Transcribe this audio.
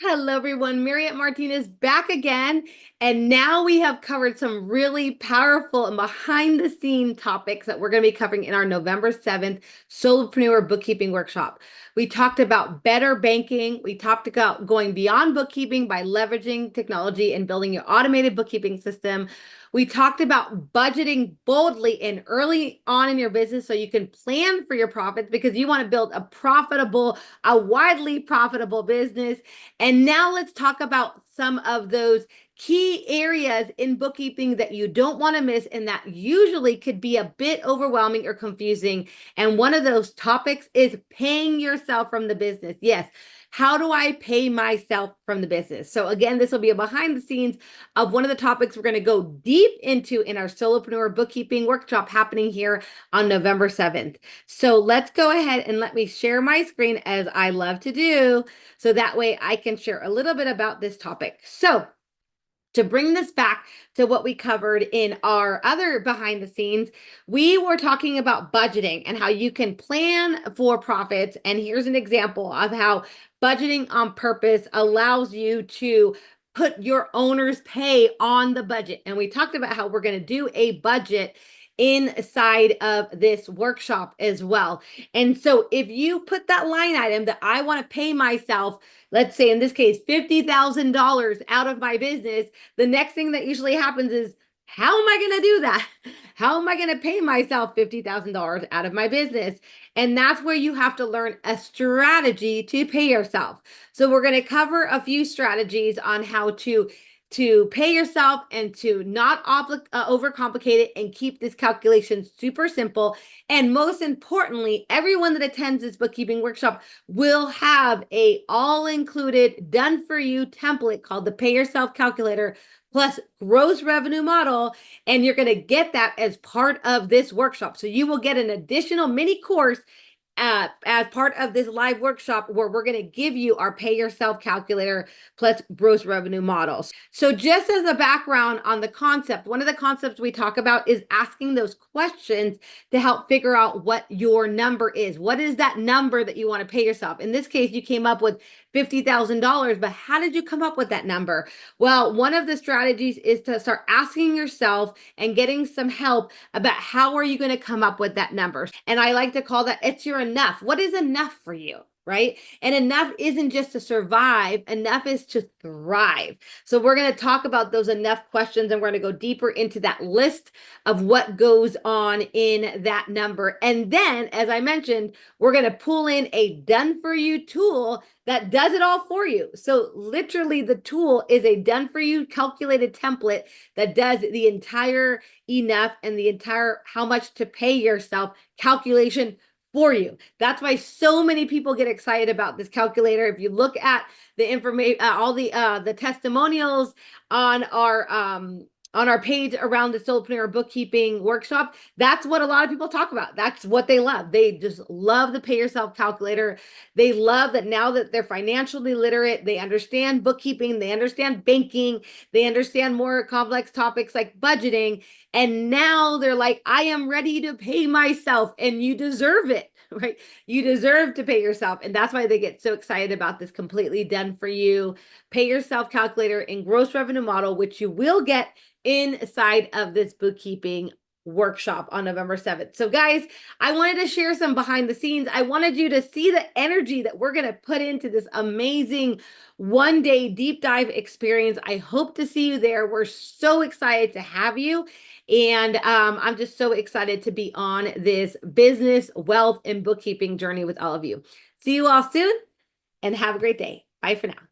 Hello, everyone. Mariette Martinez back again. And now we have covered some really powerful and behind the scene topics that we're going to be covering in our November 7th Solopreneur Bookkeeping Workshop. We talked about better banking. We talked about going beyond bookkeeping by leveraging technology and building your automated bookkeeping system. We talked about budgeting boldly and early on in your business so you can plan for your profits because you want to build a widely profitable business. And now let's talk about some of those key areas in bookkeeping that you don't want to miss and that usually could be a bit overwhelming or confusing. And one of those topics is paying yourself from the business. Yes. How do I pay myself from the business? So again, this will be a behind the scenes of one of the topics we're going to go deep into in our Solopreneur Bookkeeping Workshop happening here on November 7th. So let's go ahead and let me share my screen as I love to do, so that way I can share a little bit about this topic. So to bring this back to what we covered in our other behind the scenes, we were talking about budgeting and how you can plan for profits. And here's an example of how budgeting on purpose allows you to put your owner's pay on the budget. And we talked about how we're going to do a budget inside of this workshop as well. And so if you put that line item that I want to pay myself, let's say in this case, $50,000 out of my business, the next thing that usually happens is, how am I going to do that? How am I going to pay myself $50,000 out of my business? And that's where you have to learn a strategy to pay yourself. So we're going to cover a few strategies on how to pay yourself and to not overcomplicate it and keep this calculation super simple. And most importantly, everyone that attends this bookkeeping workshop will have a all-included done for you template called the Pay Yourself Calculator plus gross revenue model. And you're going to get that as part of this workshop. So you will get an additional mini course as part of this live workshop where we're going to give you our pay yourself calculator plus gross revenue models. So just as a background on the concept, one of the concepts we talk about is asking those questions to help figure out what your number is. What is that number that you want to pay yourself? In this case, you came up with $50,000, but how did you come up with that number? Well, one of the strategies is to start asking yourself and getting some help about how are you going to come up with that number. And I like to call that it's your enough. What is enough for you? Right? And enough isn't just to survive, enough is to thrive. So we're going to talk about those enough questions and we're going to go deeper into that list of what goes on in that number. And then, as I mentioned, we're going to pull in a done for you tool that does it all for you. So literally the tool is a done for you calculated template that does the entire enough and the entire how much to pay yourself calculation for you. That's why so many people get excited about this calculator. If you look at the information, all the testimonials on our page around the Solopreneur Bookkeeping Workshop, that's what a lot of people talk about. That's what they love. They just love the Pay Yourself Calculator. They love that now that they're financially literate, they understand bookkeeping, they understand banking, they understand more complex topics like budgeting. And now they're like, I am ready to pay myself, and you deserve it, right? You deserve to pay yourself. And that's why they get so excited about this completely done for you Pay Yourself Calculator and gross revenue model, which you will get inside of this bookkeeping workshop on November 7th. So guys, I wanted to share some behind the scenes. I wanted you to see the energy that we're going to put into this amazing one-day deep dive experience. I hope to see you there. We're so excited to have you. And I'm just so excited to be on this business, wealth, and bookkeeping journey with all of you. See you all soon and have a great day. Bye for now.